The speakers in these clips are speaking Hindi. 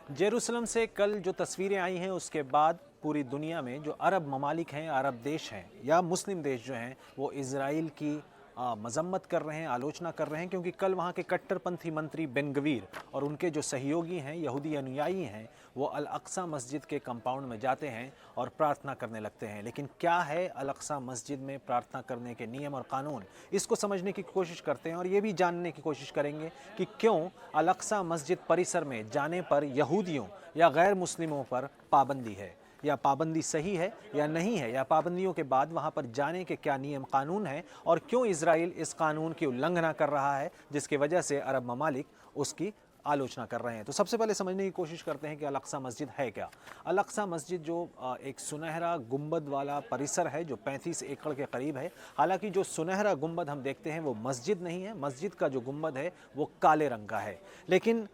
जेरूसलम से कल जो तस्वीरें आई हैं उसके बाद पूरी दुनिया में जो अरब ममालिक हैं, अरब देश हैं या मुस्लिम देश जो हैं वो इज़राइल की मजम्मत कर रहे हैं, आलोचना कर रहे हैं, क्योंकि कल वहाँ के कट्टरपंथी मंत्री बेन गवीर और उनके जो सहयोगी हैं, यहूदी अनुयायी हैं, वो अल अक्सा मस्जिद के कंपाउंड में जाते हैं और प्रार्थना करने लगते हैं। लेकिन क्या है अल अक्सा मस्जिद में प्रार्थना करने के नियम और कानून, इसको समझने की कोशिश करते हैं और ये भी जानने की कोशिश करेंगे कि क्यों अल अक्सा मस्जिद परिसर में जाने पर यहूदियों या गैर मुस्लिमों पर पाबंदी है, या पाबंदी सही है या नहीं है, या पाबंदियों के बाद वहां पर जाने के क्या नियम कानून हैं और क्यों इजराइल इस कानून की उल्लंघना कर रहा है जिसकी वजह से अरब ममालिक उसकी आलोचना कर रहे हैं। तो सबसे पहले समझने की कोशिश करते हैं कि अल अक्सा मस्जिद है क्या। अल अक्सा मस्जिद जो एक सुनहरा गुंबद वाला परिसर है जो 35 एकड़ के करीब है। हालांकि जो सुनहरा गुंबद हम देखते हैं वो मस्जिद नहीं है, मस्जिद का जो गुंबद है वो काले रंग का है। लेकिन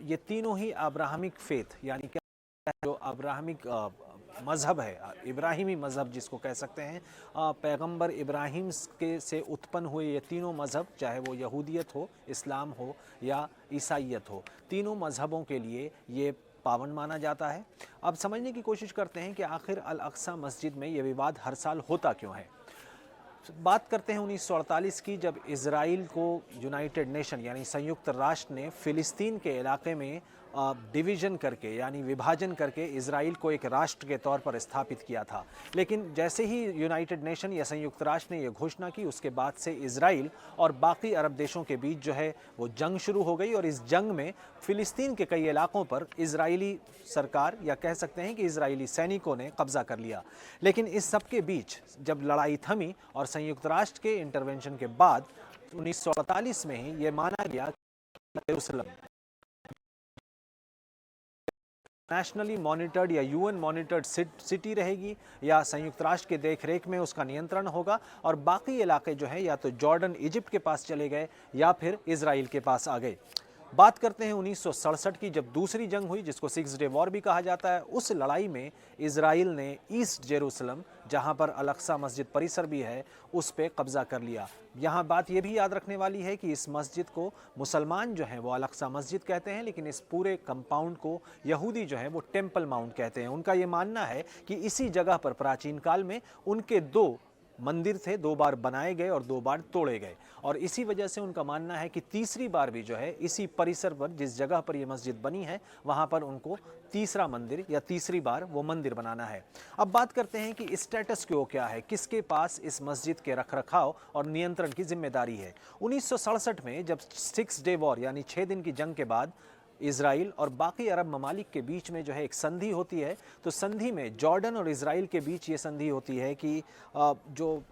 ये तीनों ही अब्राहमिक फेथ यानी क्या, जो अब्राहमिक मज़हब है, इब्राहिमी मज़हब जिसको कह सकते हैं, पैगंबर इब्राहिम के से उत्पन्न हुए ये तीनों मज़हब, चाहे वो यहूदियत हो, इस्लाम हो या ईसाइयत हो, तीनों मज़हबों के लिए ये पावन माना जाता है। अब समझने की कोशिश करते हैं कि आखिर अल अक्सा मस्जिद में ये विवाद हर साल होता क्यों है। बात करते हैं 1948 की, जब इज़राइल को यूनाइटेड नेशन यानी संयुक्त राष्ट्र ने फ़िलिस्तीन के इलाके में डिवीज़न करके यानी विभाजन करके इज़राइल को एक राष्ट्र के तौर पर स्थापित किया था। लेकिन जैसे ही यूनाइटेड नेशन या संयुक्त राष्ट्र ने यह घोषणा की, उसके बाद से इज़राइल और बाकी अरब देशों के बीच जो है वो जंग शुरू हो गई और इस जंग में फ़िलिस्तीन के कई इलाकों पर इज़राइली सरकार या कह सकते हैं कि इज़राइली सैनिकों ने कब्जा कर लिया। लेकिन इस सब के बीच जब लड़ाई थमी और संयुक्त राष्ट्र के इंटरवेंशन के बाद 1948 में ही ये माना गया कि जेरूसलम नेशनली मॉनिटर्ड या यूएन मॉनिटर्ड सिटी रहेगी या संयुक्त राष्ट्र के देखरेख में उसका नियंत्रण होगा और बाकी इलाके जो है या तो जॉर्डन इजिप्ट के पास चले गए या फिर इजराइल के पास आ गए। बात करते हैं 1967 की, जब दूसरी जंग हुई जिसको 6 डे वॉर भी कहा जाता है। उस लड़ाई में इजराइल ने ईस्ट जेरूसलम, जहां पर अल अक्सा मस्जिद परिसर भी है, उस पे कब्जा कर लिया। यहाँ बात यह भी याद रखने वाली है कि इस मस्जिद को मुसलमान जो हैं वो अल अक्सा मस्जिद कहते हैं, लेकिन इस पूरे कंपाउंड को यहूदी जो हैं वो टेम्पल माउंट कहते हैं। उनका ये मानना है कि इसी जगह पर प्राचीन काल में उनके दो मंदिर थे, 2 बार बनाए गए और 2 बार तोड़े गए, और इसी वजह से उनका मानना है कि तीसरी बार भी जो है इसी परिसर पर, जिस जगह पर यह मस्जिद बनी है, वहां पर उनको तीसरा मंदिर या तीसरी बार वो मंदिर बनाना है। अब बात करते हैं कि स्टेटस क्यो क्या है, किसके पास इस मस्जिद के रखरखाव और नियंत्रण की जिम्मेदारी है। 1967 में जब 6 डे वॉर यानी 6 दिन की जंग के बाद इजराइल और बाकी अरब ममालिक के बीच में जो है एक संधि होती है, तो संधि में जॉर्डन और इजराइल के बीच ये संधि होती है कि जो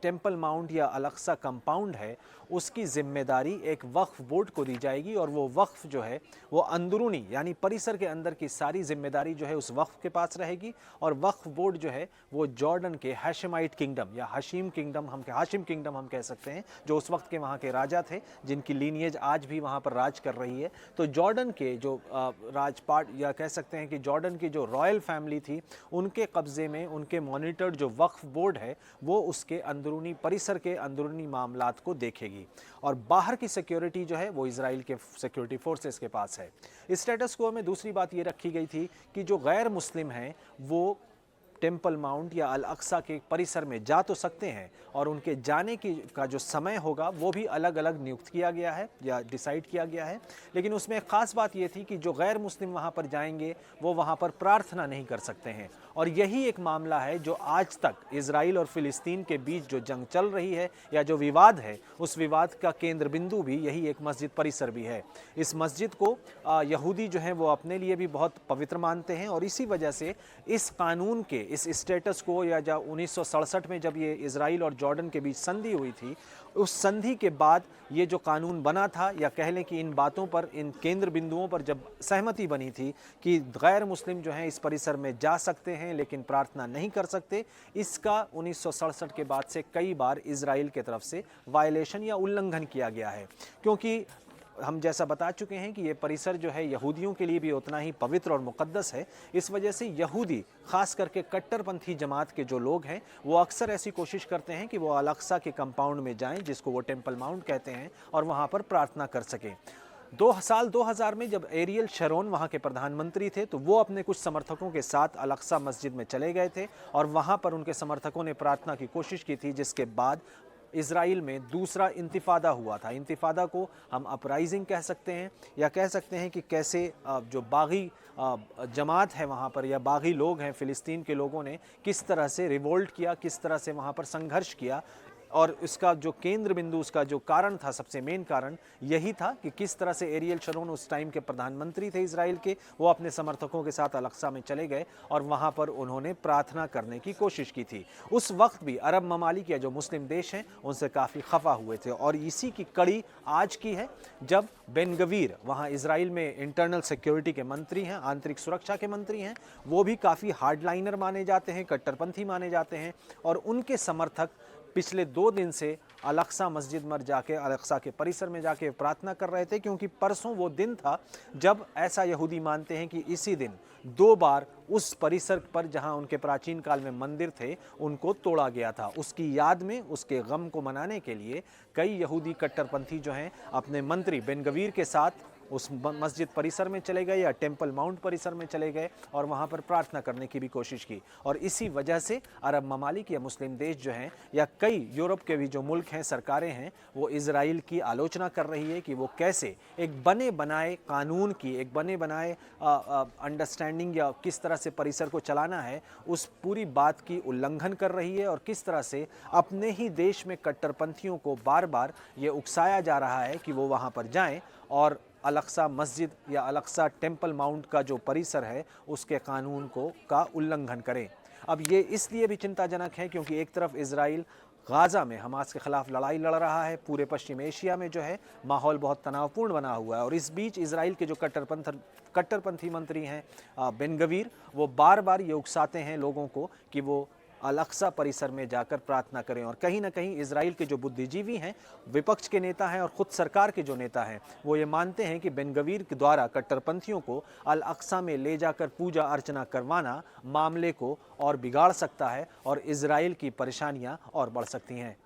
टेम्पल माउंट या अल अक्सा कंपाउंड है उसकी जिम्मेदारी एक वक्फ बोर्ड को दी जाएगी और वो वक्फ जो है वो अंदरूनी यानी परिसर के अंदर की सारी जिम्मेदारी जो है उस वक्फ के पास रहेगी, और वक्फ बोर्ड जो है वो जॉर्डन के हाशिमाइट किंगडम या हाशिम किंगडम हम कह सकते हैं, जो उस वक्त के वहाँ के राजा थे, जिनकी लीनिएज आज भी वहाँ पर राज कर रही है। तो जॉर्डन के जो राजपाट या कह सकते हैं कि जॉर्डन की जो रॉयल फैमिली थी, उनके कब्जे में उनके मॉनिटर्ड जो वक्फ बोर्ड है वो उसके अंदरूनी परिसर के अंदरूनी मामलात को देखेगी, और बाहर की सिक्योरिटी जो है वो इजराइल के सिक्योरिटी फोर्सेस के पास है। स्टेटस क्वो में दूसरी बात ये रखी गई थी कि जो गैर मुस्लिम हैं वो टेम्पल माउंट या अल अक्सा के परिसर में जा तो सकते हैं, और उनके जाने की का जो समय होगा वो भी अलग अलग नियुक्त किया गया है या डिसाइड किया गया है। लेकिन उसमें एक ख़ास बात ये थी कि जो गैर मुस्लिम वहाँ पर जाएंगे वो वहाँ पर प्रार्थना नहीं कर सकते हैं, और यही एक मामला है जो आज तक इजराइल और फिलिस्तीन के बीच जो जंग चल रही है या जो विवाद है, उस विवाद का केंद्र बिंदु भी यही एक मस्जिद परिसर भी है। इस मस्जिद को यहूदी जो हैं वो अपने लिए भी बहुत पवित्र मानते हैं, और इसी वजह से इस कानून के इस स्टेटस को, या जब 1967 में जब ये इजराइल और जॉर्डन के बीच संधि हुई थी, उस संधि के बाद ये जो कानून बना था, या कह लें कि इन बातों पर, इन केंद्र बिंदुओं पर जब सहमति बनी थी कि गैर मुस्लिम जो हैं इस परिसर में जा सकते हैं लेकिन प्रार्थना नहीं कर सकते, इसका 1967 के बाद से कई बार इजराइल की तरफ से वायलेशन या उल्लंघन किया गया है, क्योंकि हम जैसा बता चुके हैं कि ये परिसर जो है यहूदियों के लिए भी उतना ही पवित्र और मुकद्दस है। इस वजह से यहूदी, खास करके कट्टरपंथी जमात के जो लोग हैं, वो अक्सर ऐसी कोशिश करते हैं कि वो अल अक्सा के कंपाउंड में जाएं, जिसको वो टेम्पल माउंट कहते हैं, और वहाँ पर प्रार्थना कर सकें। साल 2000 में जब एरियल शरोन वहाँ के प्रधानमंत्री थे तो वो अपने कुछ समर्थकों के साथ अल-अक़सा मस्जिद में चले गए थे और वहाँ पर उनके समर्थकों ने प्रार्थना की कोशिश की थी, जिसके बाद इजराइल में दूसरा इंतिफादा हुआ था। इंतिफादा को हम अपराइजिंग कह सकते हैं या कह सकते हैं कि कैसे जो बागी जमात है वहाँ पर या बागी लोग हैं फ़िलिस्तीन के लोगों ने किस तरह से रिवोल्ट किया, किस तरह से वहाँ पर संघर्ष किया और इसका जो केंद्र बिंदु, उसका जो कारण था, सबसे मेन कारण यही था कि किस तरह से एरियल शरोन उस टाइम के प्रधानमंत्री थे इजराइल के, वो अपने समर्थकों के साथ अल-अक़सा में चले गए और वहाँ पर उन्होंने प्रार्थना करने की कोशिश की थी। उस वक्त भी अरब ममालिक या जो मुस्लिम देश हैं उनसे काफ़ी खफा हुए थे और इसी की कड़ी आज की है जब बेन गवीर वहाँ इजराइल में इंटरनल सिक्योरिटी के मंत्री हैं, आंतरिक सुरक्षा के मंत्री हैं, वो भी काफ़ी हार्डलाइनर माने जाते हैं, कट्टरपंथी माने जाते हैं और उनके समर्थक पिछले 2 दिन से अल-अक़सा मस्जिद में जाके, अल-अक़सा के परिसर में जाके प्रार्थना कर रहे थे, क्योंकि परसों वो दिन था जब ऐसा यहूदी मानते हैं कि इसी दिन 2 बार उस परिसर पर जहां उनके प्राचीन काल में मंदिर थे उनको तोड़ा गया था। उसकी याद में, उसके गम को मनाने के लिए कई यहूदी कट्टरपंथी जो हैं अपने मंत्री बेन गवीर के साथ उस मस्जिद परिसर में चले गए या टेम्पल माउंट परिसर में चले गए और वहाँ पर प्रार्थना करने की भी कोशिश की। और इसी वजह से अरब ममालिक या मुस्लिम देश जो हैं या कई यूरोप के भी जो मुल्क हैं, सरकारें हैं, वो इजराइल की आलोचना कर रही है कि वो कैसे एक बने बनाए कानून की, एक बने बनाए अंडरस्टैंडिंग या किस तरह से परिसर को चलाना है, उस पूरी बात की उल्लंघन कर रही है और किस तरह से अपने ही देश में कट्टरपंथियों को बार बार ये उकसाया जा रहा है कि वो वहाँ पर जाएं और अल-अक़सा मस्जिद या अल-अक़सा टेम्पल माउंट का जो परिसर है उसके कानून का उल्लंघन करें। अब ये इसलिए भी चिंताजनक है क्योंकि एक तरफ इजराइल गाज़ा में हमास के ख़िलाफ़ लड़ाई लड़ रहा है, पूरे पश्चिम एशिया में जो है माहौल बहुत तनावपूर्ण बना हुआ है और इस बीच इजराइल के जो कट्टरपंथी मंत्री हैं बेन गवीर, वो बार बार ये उकसाते हैं लोगों को कि वो अल-अक़सा परिसर में जाकर प्रार्थना करें और कहीं ना कहीं इजराइल के जो बुद्धिजीवी हैं, विपक्ष के नेता हैं और ख़ुद सरकार के जो नेता हैं, वो ये मानते हैं कि बेन गवीर के द्वारा कट्टरपंथियों को अल-अक़सा में ले जाकर पूजा अर्चना करवाना मामले को और बिगाड़ सकता है और इजराइल की परेशानियां और बढ़ सकती हैं।